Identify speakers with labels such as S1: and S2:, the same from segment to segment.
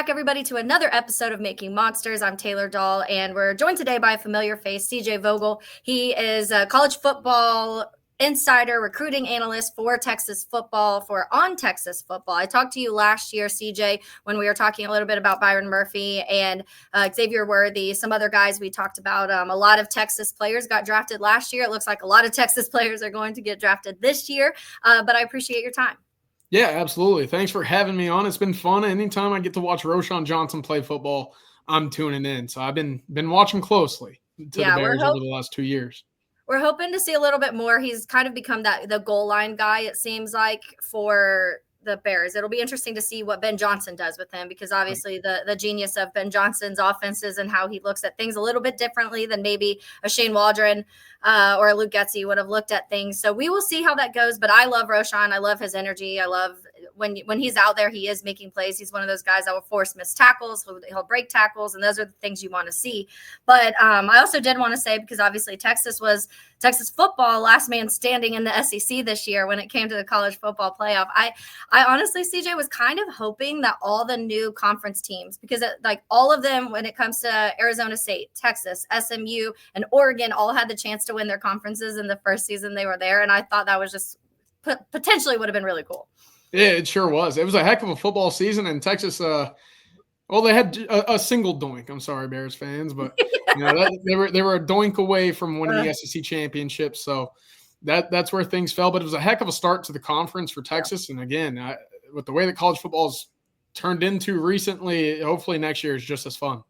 S1: back, everybody, to another episode of Making Monsters. I'm Taylor Dahl, and we're joined today by a familiar face, CJ Vogel. He is a college football insider, recruiting analyst for Texas football, for On Texas Football. I talked to you last year, CJ, when we were talking a little bit about Byron Murphy and Xavier Worthy, some other guys we talked about. A lot of Texas players got drafted last year. It looks like a lot of Texas players are going to get drafted this year, but I appreciate your time.
S2: Yeah, absolutely. Thanks for having me on. It's been fun. Anytime I get to watch Roschon Johnson play football, I'm tuning in. So I've been watching closely to the Bears over the last 2 years.
S1: We're hoping to see a little bit more. He's kind of become the goal line guy, it seems like, for the Bears. It'll be interesting to see what Ben Johnson does with him, because obviously the genius of Ben Johnson's offenses and how he looks at things a little bit differently than maybe a Shane Waldron or a Luke Getsy would have looked at things. So we will see how that goes. But I love Roschon. I love his energy. I love when he's out there, he is making plays. He's one of those guys that will force missed tackles. He'll break tackles, and those are the things you want to see. But I also did want to say, because obviously Texas football last man standing in the SEC this year when it came to the college football playoff. I honestly, CJ, was kind of hoping that all the new conference teams, because all of them, when it comes to Arizona State, Texas, SMU, and Oregon, all had the chance to win their conferences in the first season they were there. And I thought that was just potentially would have been really cool.
S2: Yeah, it sure was. It was a heck of a football season, and Texas, they had a single doink. I'm sorry, Bears fans, but they were a doink away from winning the SEC championship. So that's where things fell. But it was a heck of a start to the conference for Texas. And again, with the way that college football's turned into recently, hopefully next year is just as fun.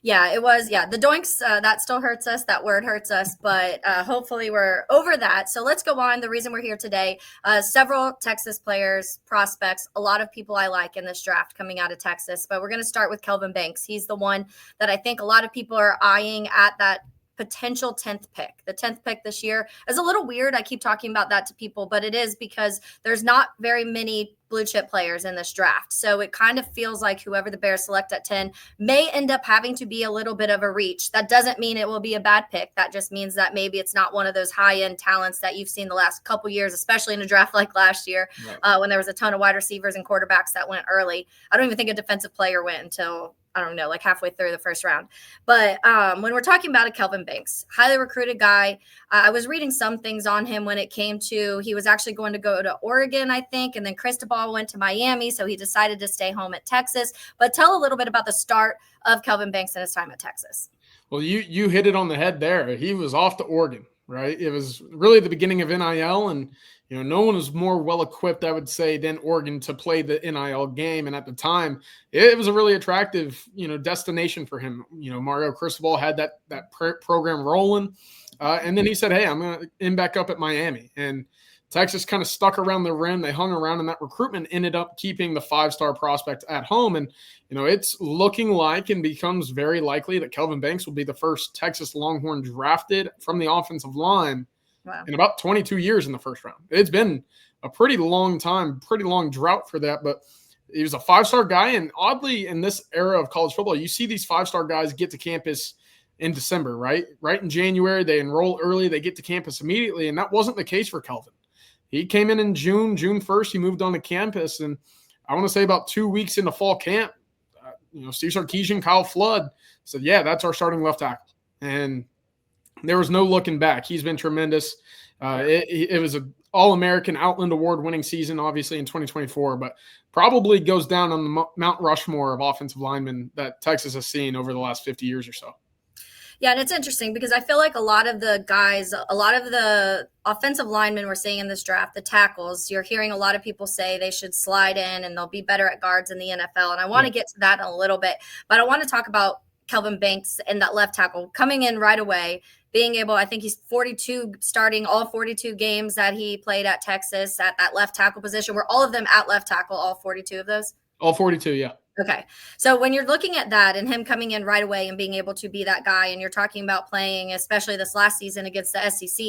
S1: Yeah, it was. Yeah, the doinks, that still hurts us. That word hurts us, but hopefully we're over that. So let's go on. The reason we're here today, several Texas players, prospects, a lot of people I like in this draft coming out of Texas, but we're going to start with Kelvin Banks. He's the one that I think a lot of people are eyeing at that potential 10th pick. The 10th pick this year is a little weird. I keep talking about that to people, but it is because there's not very many blue chip players in this draft. So it kind of feels like whoever the Bears select at 10 may end up having to be a little bit of a reach. That doesn't mean it will be a bad pick. That just means that maybe it's not one of those high-end talents that you've seen the last couple years, especially in a draft like last year, when there was a ton of wide receivers and quarterbacks that went early. I don't even think a defensive player went until, I don't know, like halfway through the first round. But when we're talking about a Kelvin Banks, highly recruited guy, I was reading some things on him when it came to, he was actually going to go to Oregon, I think, and then Cristobal went to Miami, so he decided to stay home at Texas. But tell a little bit about the start of Kelvin Banks and his time at Texas.
S2: Well, you hit it on the head there. He was off to Oregon, right? It was really the beginning of NIL, and no one was more well-equipped, I would say, than Oregon to play the NIL game. And at the time, it was a really attractive, destination for him. Mario Cristobal had that program rolling. And then he said, hey, I'm going to end back up at Miami. And Texas kind of stuck around the rim. They hung around, and that recruitment ended up keeping the 5-star prospect at home. And, it's looking like and becomes very likely that Kelvin Banks will be the first Texas Longhorn drafted from the offensive line in about 22 years in the first round. It's been a pretty long time, pretty long drought for that, but he was a 5-star guy. And oddly, in this era of college football, you see these 5-star guys get to campus in December, right? Right in January, they enroll early, they get to campus immediately. And that wasn't the case for Kelvin. He came in June 1st, he moved on to campus. And I want to say about 2 weeks into fall camp, Steve Sarkisian, Kyle Flood said, yeah, that's our starting left tackle. And there was no looking back. He's been tremendous. It was an All-American Outland Award-winning season, obviously, in 2024, but probably goes down on the Mount Rushmore of offensive linemen that Texas has seen over the last 50 years or so.
S1: Yeah, and it's interesting because I feel like a lot of the guys, a lot of the offensive linemen we're seeing in this draft, the tackles, you're hearing a lot of people say they should slide in and they'll be better at guards in the NFL. And I want to get to that in a little bit, but I want to talk about Kelvin Banks and that left tackle coming in right away, being able, I think he's 42, starting all 42 games that he played at Texas at that left tackle position. Were all of them at left tackle, all 42 of those?
S2: All 42, yeah.
S1: Okay. So when you're looking at that and him coming in right away and being able to be that guy, and you're talking about playing, especially this last season against the SEC,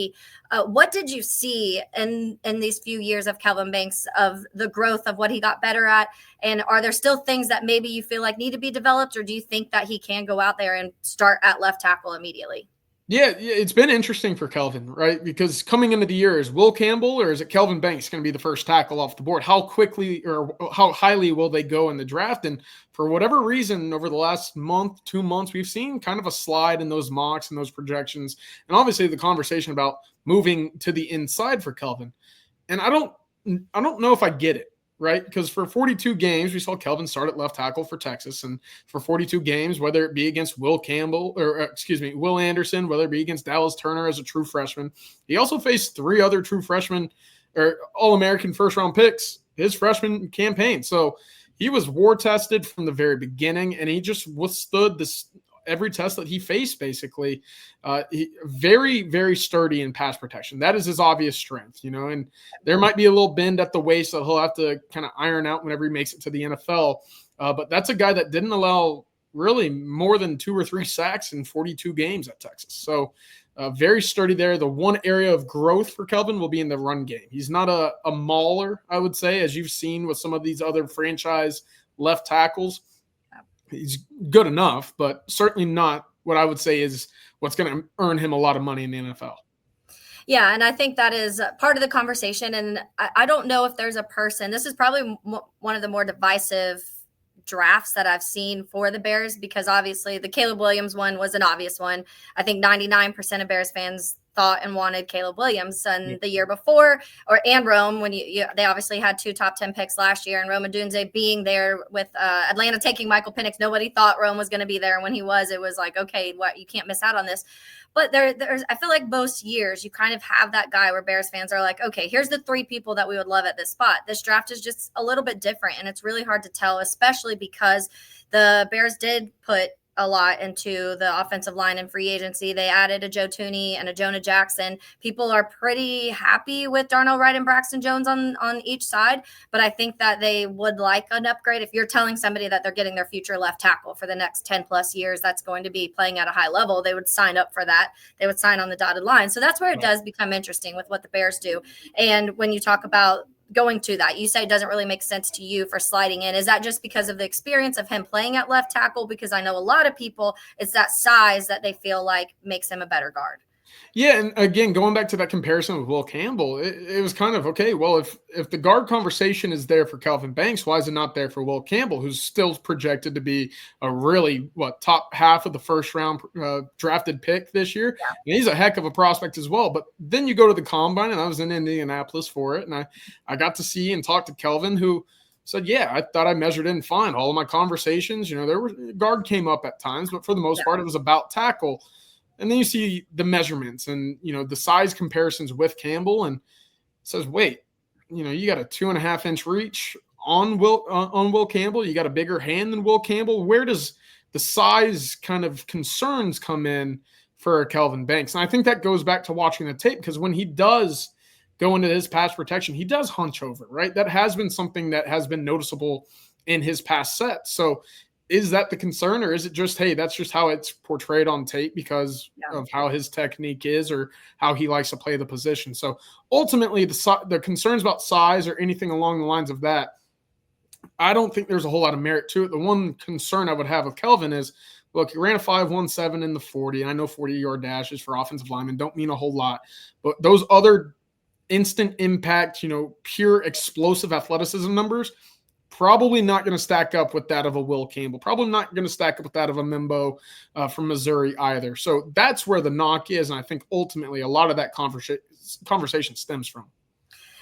S1: what did you see in these few years of Kelvin Banks, of the growth of what he got better at? And are there still things that maybe you feel like need to be developed, or do you think that he can go out there and start at left tackle immediately?
S2: Yeah, it's been interesting for Kelvin, right? Because coming into the year, is Will Campbell or is it Kelvin Banks going to be the first tackle off the board? How quickly or how highly will they go in the draft? And for whatever reason, over the last month, 2 months, we've seen kind of a slide in those mocks and those projections. And obviously the conversation about moving to the inside for Kelvin. And I don't know if I get it, right? Because for 42 games, we saw Kelvin start at left tackle for Texas, and for 42 games, whether it be against Will Campbell or excuse me, Will Anderson, whether it be against Dallas Turner as a true freshman, he also faced 3 other true freshmen or All-American first-round picks his freshman campaign. So he was war tested from the very beginning, and he just withstood this every test that he faced, basically. Very, very sturdy in pass protection. That is his obvious strength, and there might be a little bend at the waist that he'll have to kind of iron out whenever he makes it to the NFL. But that's a guy that didn't allow really more than 2 or 3 sacks in 42 games at Texas. So very sturdy there. The one area of growth for Kelvin will be in the run game. He's not a mauler, I would say, as you've seen with some of these other franchise left tackles. He's good enough, but certainly not what I would say is what's going to earn him a lot of money in the NFL.
S1: Yeah, and I think that is part of the conversation. And I don't know if there's a person. This is probably one of the more divisive drafts that I've seen for the Bears, because obviously the Caleb Williams one was an obvious one. I think 99% of Bears fans thought and wanted Caleb Williams. And the year before, and Rome, when they obviously had 2 top 10 picks last year, and Rome Odunze being there with Atlanta taking Michael Penix. Nobody thought Rome was going to be there. And when he was, it was like, okay, what, you can't miss out on this. But there's, I feel like most years you kind of have that guy where Bears fans are like, okay, here's the 3 people that we would love at this spot. This draft is just a little bit different, and it's really hard to tell, especially because the Bears did put a lot into the offensive line and free agency. They added a Joe Thuney and a Jonah Jackson. People are pretty happy with Darnell Wright and Braxton Jones on each side, but I think that they would like an upgrade. If you're telling somebody that they're getting their future left tackle for the next 10 plus years, that's going to be playing at a high level, they would sign up for that. They would sign on the dotted line. So that's where it does become interesting with what the Bears do. And when you talk about going to that, you say it doesn't really make sense to you for sliding in. Is that just because of the experience of him playing at left tackle? Because I know a lot of people, it's that size that they feel like makes him a better guard.
S2: Yeah, and again, going back to that comparison with Will Campbell, it was kind of, okay, well, if the guard conversation is there for Kelvin Banks, why is it not there for Will Campbell, who's still projected to be a really, top half of the first round drafted pick this year? Yeah. And he's a heck of a prospect as well. But then you go to the Combine, and I was in Indianapolis for it, and I got to see and talk to Kelvin, who said, yeah, I thought I measured in fine. All of my conversations, there was guard came up at times, but for the most part, it was about tackle. And then you see the measurements and, the size comparisons with Campbell, and says, wait, you got a 2.5-inch reach on Will Campbell. You got a bigger hand than Will Campbell. Where does the size kind of concerns come in for Kelvin Banks? And I think that goes back to watching the tape, because when he does go into his pass protection, he does hunch over, right? That has been something that has been noticeable in his past sets. So is that the concern, or is it just, hey, that's just how it's portrayed on tape because of how his technique is or how he likes to play the position? So ultimately, the concerns about size or anything along the lines of that, I don't think there's a whole lot of merit to it. The one concern I would have with Kelvin is, look, he ran a 5.17 in the 40, and I know 40-yard dashes for offensive linemen don't mean a whole lot, but those other instant impact, pure explosive athleticism numbers, probably not going to stack up with that of a Will Campbell. Probably not going to stack up with that of a Mimbo from Missouri either. So that's where the knock is, and I think ultimately a lot of that conversation stems from.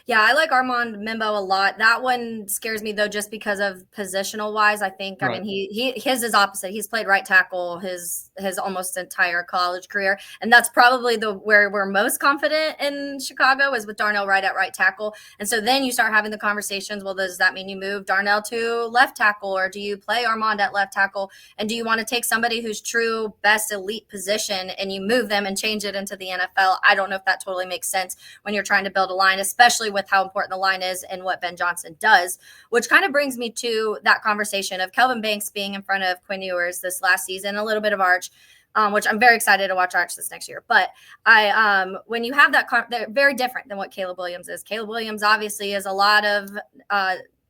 S1: Yeah, I like Armand Mimbo a lot. That one scares me, though, just because of positional wise. I think, right. I mean, his is opposite. He's played right tackle his almost entire college career. And that's probably where we're most confident in Chicago is with Darnell Wright at right tackle. And so then you start having the conversations. Well, does that mean you move Darnell to left tackle, or do you play Armand at left tackle? And do you want to take somebody who's true best elite position and you move them and change it into the NFL? I don't know if that totally makes sense when you're trying to build a line, especially with how important the line is and what Ben Johnson does, which kind of brings me to that conversation of Kelvin Banks being in front of Quinn Ewers this last season, a little bit of Arch, which I'm very excited to watch Arch this next year. But when you have that, they're very different than what Caleb Williams is. Caleb Williams obviously is a lot of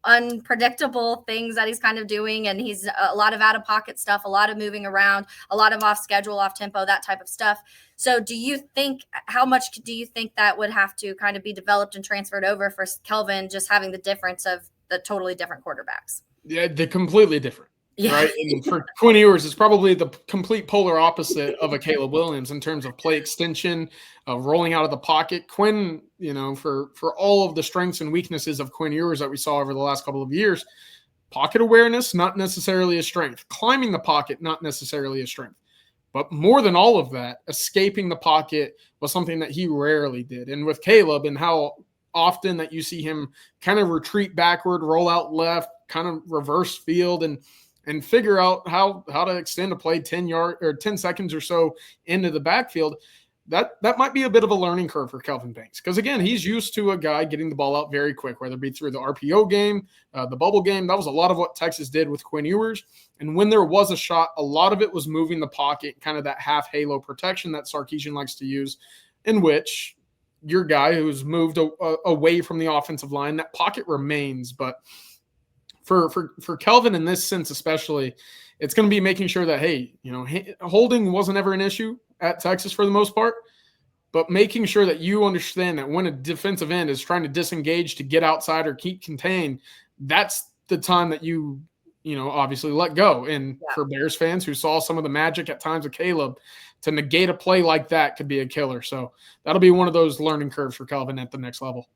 S1: unpredictable things that he's kind of doing, and he's a lot of out of pocket stuff, a lot of moving around, a lot of off schedule, off tempo, that type of stuff. So do you think, how much do you think that would have to kind of be developed and transferred over for Kelvin, just having the difference of the totally different quarterbacks?
S2: Yeah, they're completely different.
S1: Yeah.
S2: Right. And for Quinn Ewers, it's probably the complete polar opposite of a Caleb Williams in terms of play extension, rolling out of the pocket. Quinn, for all of the strengths and weaknesses of Quinn Ewers that we saw over the last couple of years, pocket awareness, not necessarily a strength. Climbing the pocket, not necessarily a strength. But more than all of that, escaping the pocket was something that he rarely did. And with Caleb and how often that you see him kind of retreat backward, roll out left, kind of reverse field, and figure out how to extend a play 10 seconds or so into the backfield, that might be a bit of a learning curve for Kelvin Banks. Because, again, he's used to a guy getting the ball out very quick, whether it be through the RPO game, the bubble game. That was a lot of what Texas did with Quinn Ewers. And when there was a shot, a lot of it was moving the pocket, kind of that half halo protection that Sarkisian likes to use, in which your guy who's moved away from the offensive line, that pocket remains. But for Kelvin in this sense especially, it's going to be making sure that, hey, holding wasn't ever an issue at Texas for the most part, but making sure that you understand that when a defensive end is trying to disengage to get outside or keep contained, that's the time that you obviously let go. And for Bears fans who saw some of the magic at times of Caleb, to negate a play like that could be a killer. So that'll be one of those learning curves for Kelvin at the next level.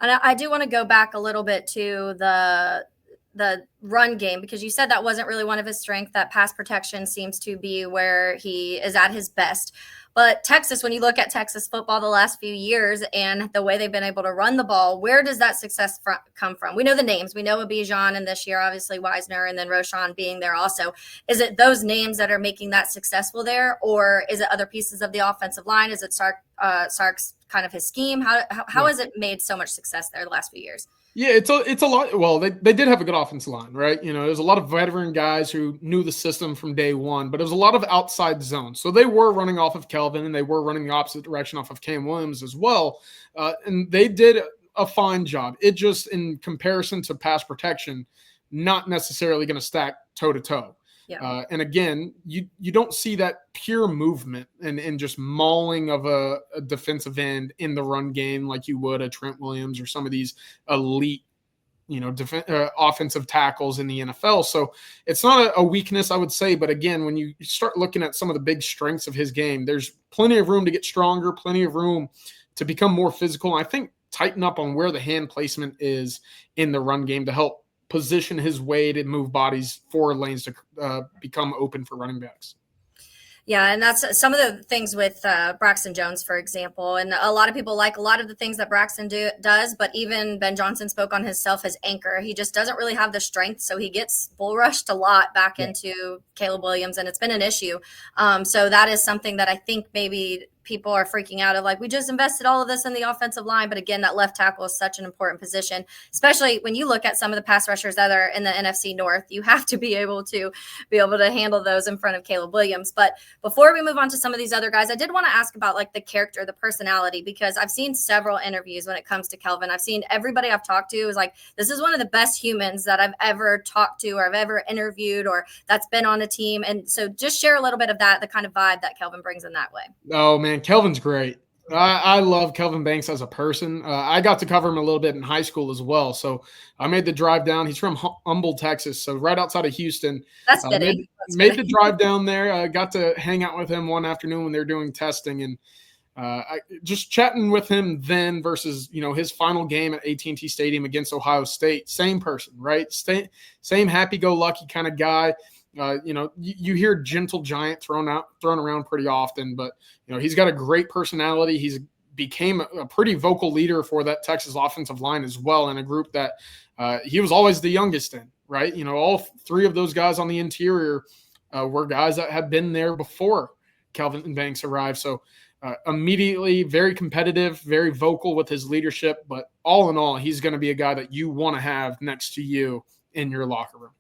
S1: And I do want to go back a little bit to the run game, because you said that wasn't really one of his strengths, that pass protection seems to be where he is at his best. But Texas, when you look at Texas football the last few years and the way they've been able to run the ball, where does that success come from? We know the names. We know Bijan, and this year, obviously, Wisner, and then Roshan being there also. Is it those names that are making that successful there, or is it other pieces of the offensive line? Is it Sark's kind of his scheme? How has it made so much success there the last few years?
S2: Yeah, it's a lot. Well, they did have a good offensive line, right? There's a lot of veteran guys who knew the system from day one, but it was a lot of outside zone. So they were running off of Kelvin, and they were running the opposite direction off of Cam Williams as well. And they did a fine job. It just, in comparison to pass protection, not necessarily going to stack toe to toe.
S1: Yeah.
S2: And again, you don't see that pure movement and just mauling of a defensive end in the run game like you would a Trent Williams or some of these elite, offensive tackles in the NFL. So it's not a weakness, I would say. But again, when you start looking at some of the big strengths of his game, there's plenty of room to get stronger, plenty of room to become more physical. And I think tighten up on where the hand placement is in the run game to help position his way to move bodies 4 lanes to become open for running backs.
S1: Yeah, and that's some of the things with Braxton Jones, for example. And a lot of people like a lot of the things that Braxton does, but even Ben Johnson spoke on himself as anchor. He just doesn't really have the strength, so he gets bull rushed a lot back into Caleb Williams, and it's been an issue. So that is something that I think maybe people are freaking out of, like, we just invested all of this in the offensive line. But again, that left tackle is such an important position, especially when you look at some of the pass rushers that are in the NFC North. You have to be able to handle those in front of Caleb Williams. But before we move on to some of these other guys, I did want to ask about like the character, the personality, because I've seen several interviews when it comes to Kelvin. I've seen everybody I've talked to is like, this is one of the best humans that I've ever talked to or I've ever interviewed or that's been on a team. And so just share a little bit of that, the kind of vibe that Kelvin brings in that way.
S2: Oh, man. Kelvin's great. I love Kelvin Banks as a person. I got to cover him a little bit in high school as well. So I made the drive down. He's from Humboldt, Texas, so right outside of Houston.
S1: That's fitting.
S2: Made the drive down there. I got to hang out with him one afternoon when they were doing testing, and I just chatting with him then versus, his final game at AT&T Stadium against Ohio State. Same person, right? Same happy-go-lucky kind of guy. You hear gentle giant thrown around pretty often, but he's got a great personality. He's became a pretty vocal leader for that Texas offensive line as well, in a group that he was always the youngest in, right? All 3 of those guys on the interior were guys that had been there before Kelvin Banks arrived. So immediately very competitive, very vocal with his leadership, but all in all, he's going to be a guy that you want to have next to you in your locker room.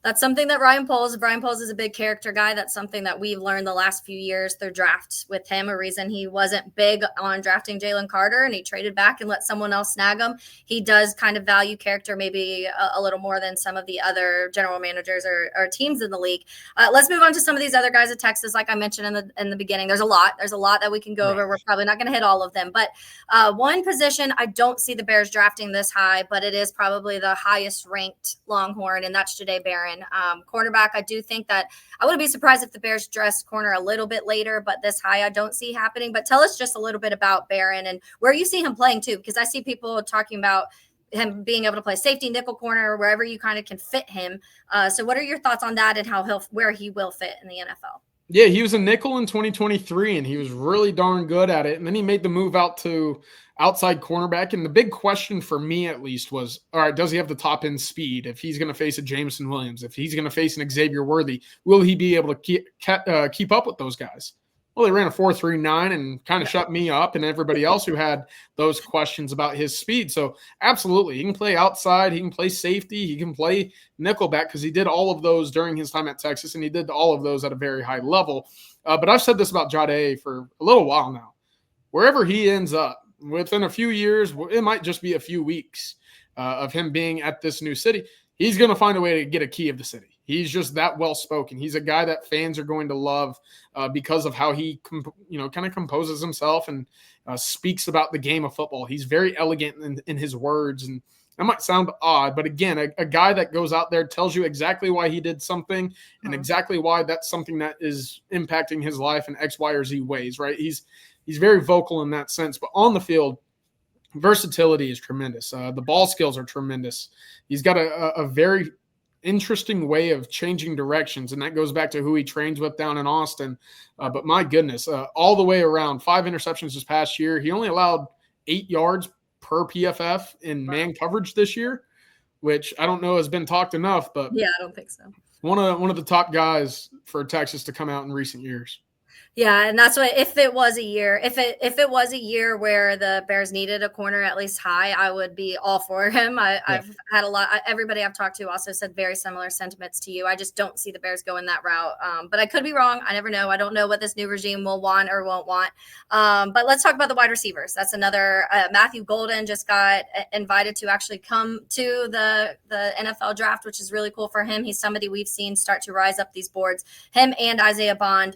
S1: That's something that Ryan Poles is a big character guy. That's something that we've learned the last few years through drafts with him. A reason he wasn't big on drafting Jalen Carter and he traded back and let someone else snag him. He does kind of value character maybe a little more than some of the other general managers or teams in the league. Let's move on to some of these other guys at Texas. Like I mentioned in the beginning, there's a lot that we can go over. We're probably not going to hit all of them, but one position I don't see the Bears drafting this high, but it is probably the highest ranked Longhorn, and that's Jahdae Barron. Cornerback, I do think that I wouldn't be surprised if the Bears dressed corner a little bit later, but this high I don't see happening. But tell us just a little bit about Barron and where you see him playing too, because I see people talking about him being able to play safety, nickel, corner, wherever you kind of can fit him. So what are your thoughts on that and where he will fit in the NFL?
S2: Yeah, he was a nickel in 2023, and he was really darn good at it. And then he made the move out to outside cornerback. And the big question for me, at least, was, all right, does he have the top end speed? If he's going to face a Jameson Williams, if he's going to face an Xavier Worthy, will he be able to keep up with those guys? Well, they ran a 4.39 and kind of shut me up and everybody else who had those questions about his speed. So absolutely, he can play outside, he can play safety, he can play nickelback because he did all of those during his time at Texas, and he did all of those at a very high level. But I've said this about Jahdae for a little while now. Wherever he ends up, within a few years, it might just be a few weeks of him being at this new city, he's going to find a way to get a key of the city. He's just that well-spoken. He's a guy that fans are going to love because of how he, kind of composes himself and speaks about the game of football. He's very elegant in his words, and that might sound odd, but again, a guy that goes out there, tells you exactly why he did something and exactly why that's something that is impacting his life in X, Y, or Z ways, right? He's very vocal in that sense, but on the field, versatility is tremendous. The ball skills are tremendous. He's got a very interesting way of changing directions, and that goes back to who he trains with down in Austin. But my goodness, all the way around, 5 interceptions this past year. He only allowed 8 yards per PFF in man coverage this year, which I don't know has been talked enough, but
S1: yeah, I don't think so.
S2: One of the top guys for Texas to come out in recent years.
S1: Yeah, and that's what if it was a year where the Bears needed a corner at least high, I would be all for him. I've had everybody I've talked to also said very similar sentiments to you. I just don't see the Bears going that route. But I could be wrong. I never know. I don't know what this new regime will want or won't want. But let's talk about the wide receivers. That's another. Matthew Golden just got invited to actually come to the NFL draft, which is really cool for him. He's somebody we've seen start to rise up these boards. Him and Isaiah Bond.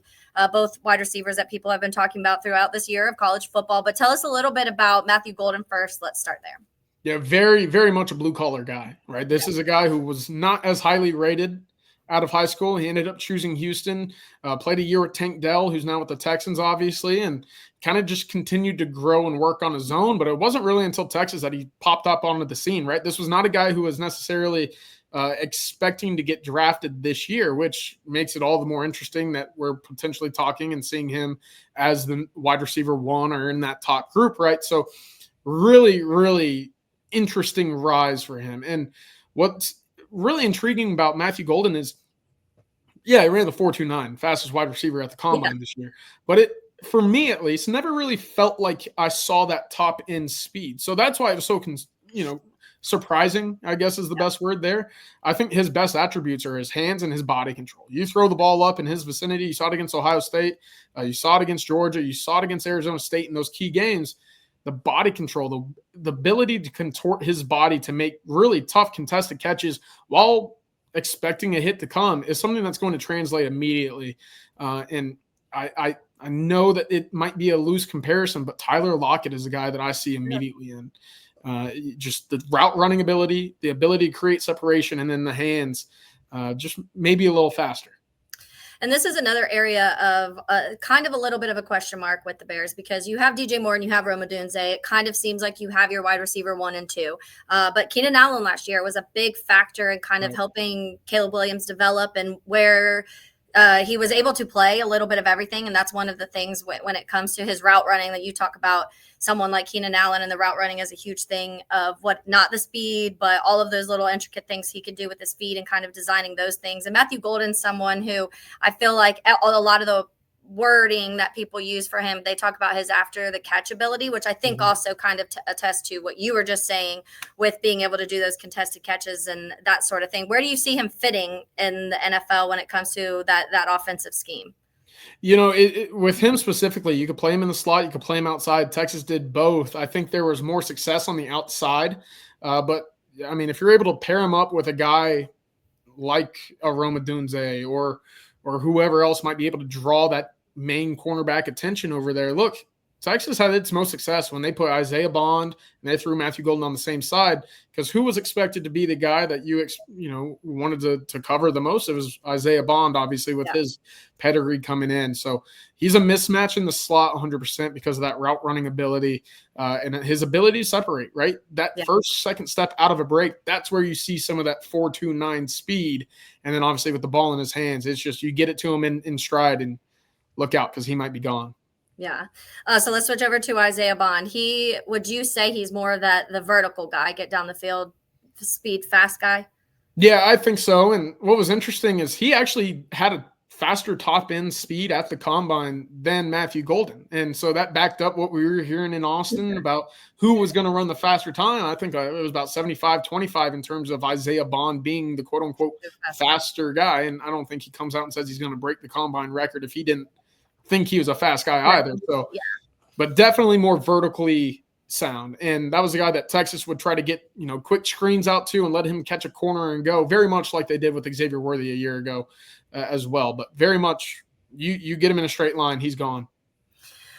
S1: Both wide receivers that people have been talking about throughout this year of college football. But tell us a little bit about Matthew Golden first. Let's start there.
S2: Yeah, very, very much a blue-collar guy, right? This is a guy who was not as highly rated out of high school. He ended up choosing Houston, played a year with Tank Dell, who's now with the Texans, obviously, and kind of just continued to grow and work on his own. But it wasn't really until Texas that he popped up onto the scene, right? This was not a guy who was necessarily expecting to get drafted this year, which makes it all the more interesting that we're potentially talking and seeing him as the wide receiver 1 or in that top group, right? So really, really interesting rise for him. And what's really intriguing about Matthew Golden is, he ran the 4.29, fastest wide receiver at the combine this year. But it, for me at least, never really felt like I saw that top end speed. So that's why it was so, surprising, I guess is the best word there. I think his best attributes are his hands and his body control. You throw the ball up in his vicinity. You saw it against Ohio State. You saw it against Georgia. You saw it against Arizona State in those key games. The body control, the ability to contort his body to make really tough contested catches while expecting a hit to come is something that's going to translate immediately. And I know that it might be a loose comparison, but Tyler Lockett is a guy that I see immediately in. Just the route running ability, the ability to create separation, and then the hands, just maybe a little faster.
S1: And this is another area of kind of a little bit of a question mark with the Bears because you have DJ Moore and you have Rome Odunze. It kind of seems like you have your wide receiver 1 and 2. But Keenan Allen last year was a big factor in kind of helping Caleb Williams develop and where he was able to play a little bit of everything. And that's one of the things when it comes to his route running that you talk about. Someone like Keenan Allen and the route running is a huge thing of not the speed, but all of those little intricate things he could do with his feet and kind of designing those things. And Matthew Golden's someone who I feel like a lot of wording that people use for him. They talk about his after the catch ability, which I think also kind of attests to what you were just saying with being able to do those contested catches and that sort of thing. Where do you see him fitting in the NFL when it comes to that offensive scheme?
S2: With him specifically, you could play him in the slot, you could play him outside. Texas did both. I think there was more success on the outside, but I mean, if you're able to pair him up with a guy like a Roma Dunze or whoever else might be able to draw that main cornerback attention over there. Look, Texas had its most success when they put Isaiah Bond and they threw Matthew Golden on the same side, because who was expected to be the guy that you wanted to cover the most? It was Isaiah Bond, obviously, with his pedigree coming in. So he's a mismatch in the slot 100% because of that route running ability and his ability to separate, right? That second step out of a break, that's where you see some of that 4.29 speed. And then obviously with the ball in his hands, it's just you get it to him in stride and look out because he might be gone.
S1: Yeah. So let's switch over to Isaiah Bond. Would you say he's more of the vertical guy, get down the field, speed, fast guy?
S2: Yeah, I think so. And what was interesting is he actually had a faster top end speed at the combine than Matthew Golden. And so that backed up what we were hearing in Austin about who was going to run the faster time. I think it was about 75-25 in terms of Isaiah Bond being the quote unquote faster guy. And I don't think he comes out and says he's going to break the combine record if he didn't think he was a fast guy either. So, but definitely more vertically sound. And that was the guy that Texas would try to get, quick screens out to and let him catch a corner and go, very much like they did with Xavier Worthy a year ago as well. But very much you get him in a straight line, he's gone.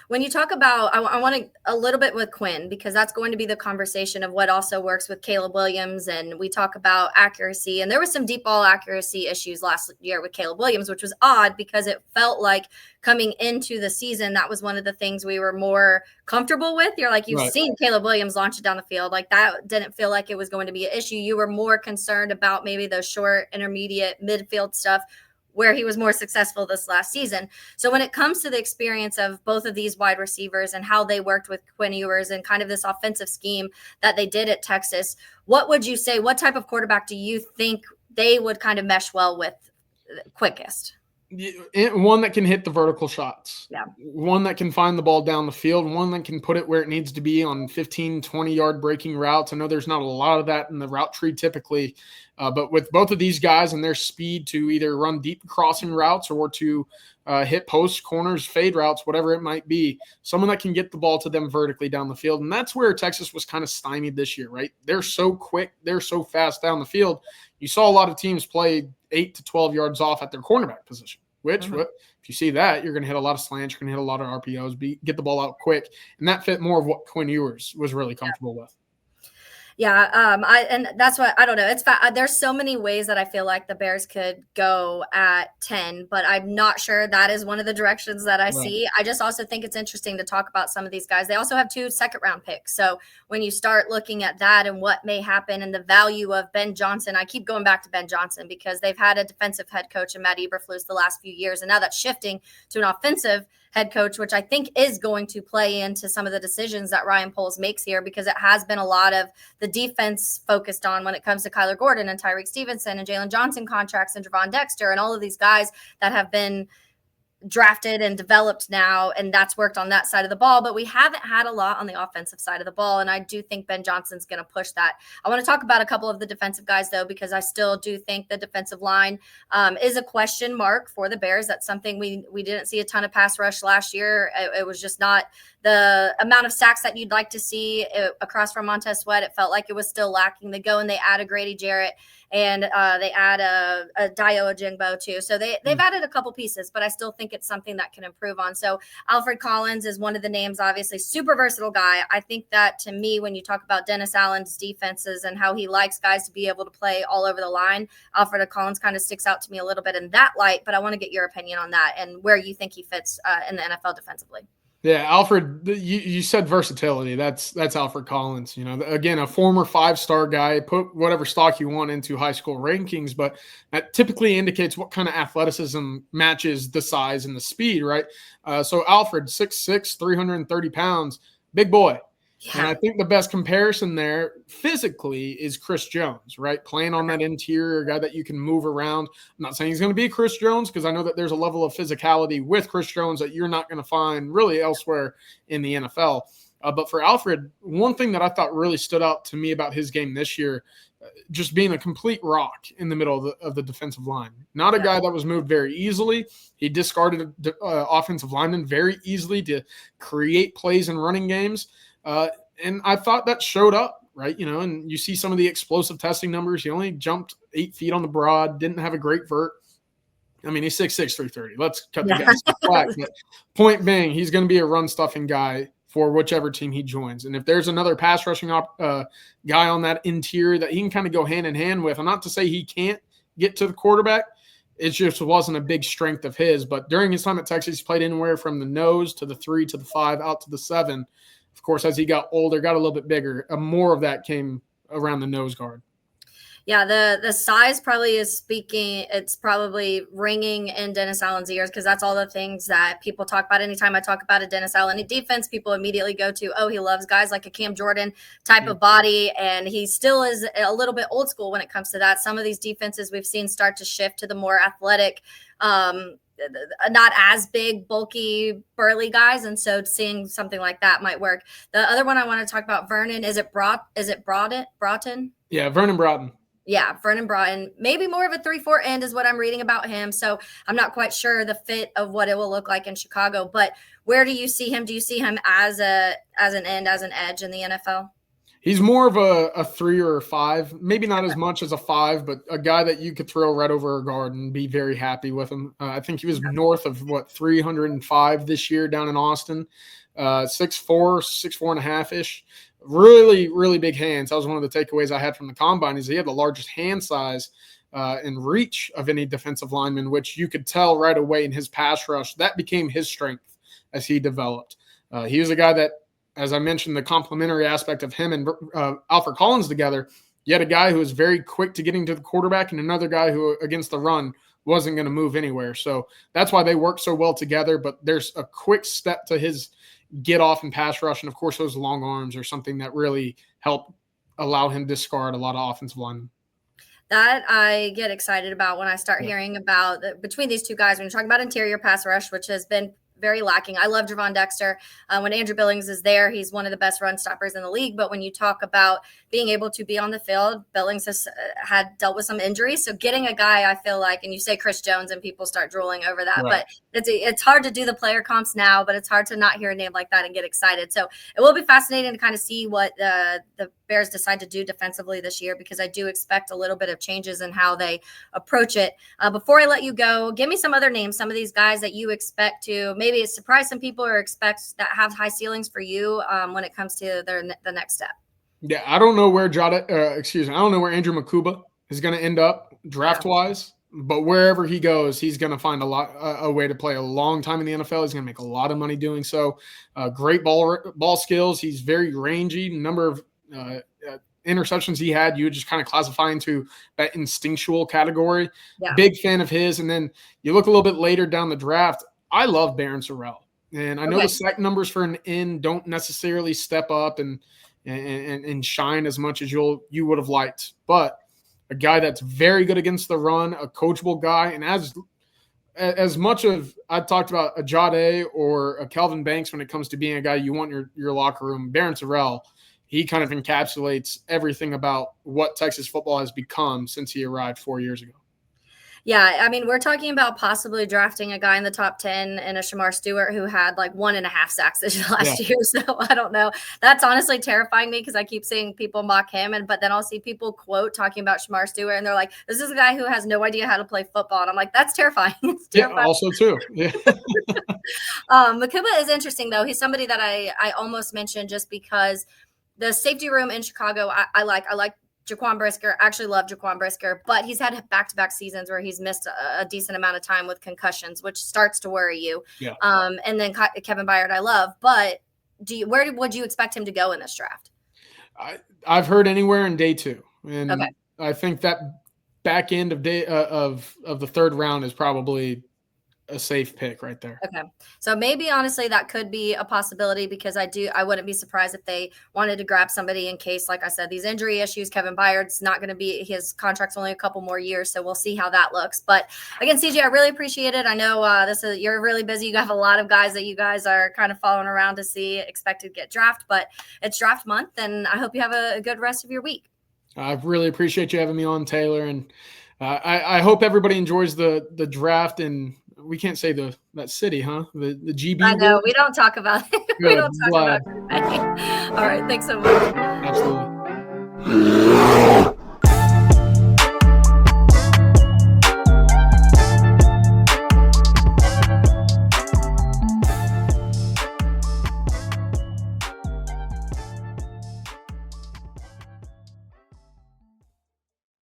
S1: When you talk about, I want a little bit with Quinn, because that's going to be the conversation of what also works with Caleb Williams. And we talk about accuracy, and there was some deep ball accuracy issues last year with Caleb Williams, which was odd because it felt like coming into the season, that was one of the things we were more comfortable with. You're like, you've seen Caleb Williams launch it down the field. Like that didn't feel like it was going to be an issue. You were more concerned about maybe those short, intermediate, midfield stuff, where he was more successful this last season. So when it comes to the experience of both of these wide receivers and how they worked with Quinn Ewers and kind of this offensive scheme that they did at Texas, what would you say, what type of quarterback do you think they would kind of mesh well with quickest?
S2: One that can hit the vertical shots,
S1: yeah.
S2: One that can find the ball down the field, one that can put it where it needs to be on 15, 20-yard breaking routes. I know there's not a lot of that in the route tree typically, but with both of these guys and their speed to either run deep crossing routes or to hit post, corners, fade routes, whatever it might be, someone that can get the ball to them vertically down the field. And that's where Texas was kind of stymied this year, right? They're so quick, they're so fast down the field. You saw a lot of teams play 8 to 12 yards off at their cornerback position. Which, if you see that, you're going to hit a lot of slants, you're going to hit a lot of RPOs, get the ball out quick. And that fit more of what Quinn Ewers was really comfortable with.
S1: Yeah, and that's what I don't know. There's so many ways that I feel like the Bears could go at 10, but I'm not sure that is one of the directions that I see. I just also think it's interesting to talk about some of these guys. They also have 2 second-round picks. So when you start looking at that and what may happen and the value of Ben Johnson, I keep going back to Ben Johnson because they've had a defensive head coach in Matt Eberflus the last few years, and now that's shifting to an offensive head coach, which I think is going to play into some of the decisions that Ryan Poles makes here, because it has been a lot of the defense focused on when it comes to Kyler Gordon and Tyreek Stevenson and Jalen Johnson contracts and Javon Dexter and all of these guys that have been drafted and developed now, and that's worked on that side of the ball, but we haven't had a lot on the offensive side of the ball, and I do think Ben Johnson's going to push that. I want to talk about a couple of the defensive guys, though, because I still do think the defensive line is a question mark for the Bears. That's something we didn't see a ton of pass rush last year. It was just not the amount of sacks that you'd like to see across from Montez Sweat. It felt like it was still lacking. They go and they add a Grady Jarrett, and they add a Dio Ojigbo too. So they've added a couple pieces, but I still think it's something that can improve on. So Alfred Collins is one of the names, obviously super versatile guy. I think that, to me, when you talk about Dennis Allen's defenses and how he likes guys to be able to play all over the line, Alfred Collins kind of sticks out to me a little bit in that light, but I want to get your opinion on that and where you think he fits in the NFL defensively.
S2: Yeah, Alfred, you said versatility. That's Alfred Collins. Again, a former 5-star guy. Put whatever stock you want into high school rankings, but that typically indicates what kind of athleticism matches the size and the speed, right? So Alfred, 6'6", 330 pounds, big boy. And I
S1: Yeah.
S2: think the best comparison there physically is Chris Jones, right? Playing on that interior guy that you can move around. I'm not saying he's going to be Chris Jones because I know that there's a level of physicality with Chris Jones that you're not going to find really elsewhere in the NFL. But for Alfred, one thing that I thought really stood out to me about his game this year, just being a complete rock in the middle of the defensive line. Not a
S1: Yeah.
S2: guy that was moved very easily. He discarded offensive linemen very easily to create plays in running games. And I thought that showed up, right? And you see some of the explosive testing numbers. He only jumped 8 feet on the broad, didn't have a great vert. I mean, he's 6'6", 330. Let's cut the guy some slack. But point being, he's going to be a run stuffing guy for whichever team he joins. And if there's another pass rushing guy on that interior that he can kind of go hand in hand with, and not to say he can't get to the quarterback, it just wasn't a big strength of his. But during his time at Texas, he played anywhere from the nose to the 3 to the 5 out to the 7. Of course, as he got older, got a little bit bigger, more of that came around the nose guard.
S1: Yeah, the size probably is speaking. It's probably ringing in Dennis Allen's ears because that's all the things that people talk about. Anytime I talk about a Dennis Allen defense, people immediately go to, oh, he loves guys like a Cam Jordan type of body, and he still is a little bit old school when it comes to that. Some of these defenses we've seen start to shift to the more athletic, not as big, bulky, burly guys, and so seeing something like that might work. The other one I want to talk about, Vernon, is it Broughton?
S2: Yeah, Vernon Broughton.
S1: Yeah, Vernon Broughton, maybe more of a 3-4 end is what I'm reading about him. So I'm not quite sure the fit of what it will look like in Chicago. But where do you see him? Do you see him as an end, as an edge in the NFL?
S2: He's more of a 3 or a 5, maybe not as much as a 5, but a guy that you could throw right over a guard and be very happy with him. I think he was north of 305 this year down in Austin, 6'4", 6'4" and a half ish. Really, really big hands. That was one of the takeaways I had from the combine is he had the largest hand size and reach of any defensive lineman, which you could tell right away in his pass rush. That became his strength as he developed. He was a guy that, as I mentioned, the complementary aspect of him and Alfred Collins together, you had a guy who was very quick to getting to the quarterback and another guy who, against the run, wasn't going to move anywhere. So that's why they work so well together. But there's a quick step to his get off and pass rush. And, of course, those long arms are something that really help allow him to discard a lot of offensive linemen.
S1: That I get excited about when I start hearing about between these two guys, when you're talking about interior pass rush, which has been very lacking. I love Javon Dexter. When Andrew Billings is there, he's one of the best run stoppers in the league. But when you talk about being able to be on the field, Billings has had dealt with some injuries. So getting a guy, I feel like, and you say Chris Jones and people start drooling over that,
S2: Right.
S1: but it's hard to do the player comps now, but it's hard to not hear a name like that and get excited. So it will be fascinating to kind of see what the Bears decide to do defensively this year, because I do expect a little bit of changes in how they approach it. Before I let you go, give me some other names, some of these guys that you expect to maybe surprise some people or expect that have high ceilings for you when it comes to the next step.
S2: Yeah, I don't know where I don't know where Andrew Makuba is going to end up draft-wise, but wherever he goes, he's going to find a way to play a long time in the NFL. He's going to make a lot of money doing so. Great ball skills. He's very rangy. Number of interceptions he had, you would just kind of classify into that instinctual category.
S1: Yeah.
S2: Big fan of his. And then you look a little bit later down the draft, I love Barron Sorrell. And I know the sack numbers for an end don't necessarily step up and shine as much as you would have liked. But a guy that's very good against the run, a coachable guy, and as much of I talked about a Jade or a Kelvin Banks when it comes to being a guy you want your locker room, Barron Sorrell, he kind of encapsulates everything about what Texas football has become since he arrived 4 years ago.
S1: Yeah, I mean, we're talking about possibly drafting a guy in the top 10 and a Shamar Stewart who had like 1.5 sacks this last year. So I don't know. That's honestly terrifying me because I keep seeing people mock him, but then I'll see people quote talking about Shamar Stewart and they're like, this is a guy who has no idea how to play football. And I'm like, that's terrifying. It's terrifying.
S2: Yeah, also too. Yeah.
S1: Makuba is interesting though. He's somebody that I almost mentioned just because the safety room in Chicago, I like Jaquan Brisker. Actually love Jaquan Brisker, but he's had back-to-back seasons where he's missed a decent amount of time with concussions, which starts to worry you.
S2: Yeah.
S1: And then Kevin Byard, I love, but where would you expect him to go in this draft?
S2: I've heard anywhere in day 2, and I think that back end of day of the third round is probably a safe pick right there.
S1: Okay. So maybe honestly that could be a possibility, because I wouldn't be surprised if they wanted to grab somebody in case, like I said, these injury issues. Kevin Byard's not going to be, his contract's only a couple more years, so we'll see how that looks. But again, CJ, I really appreciate it. I know you're really busy. You have a lot of guys that you guys are kind of following around to see, expected to get drafted, but it's draft month, and I hope you have a good rest of your week.
S2: I really appreciate you having me on, Taylor, and I hope everybody enjoys the draft. And we can't say that city, huh? The GB.
S1: I know we don't talk about it. We don't talk about it. All right, thanks so much.
S2: Absolutely.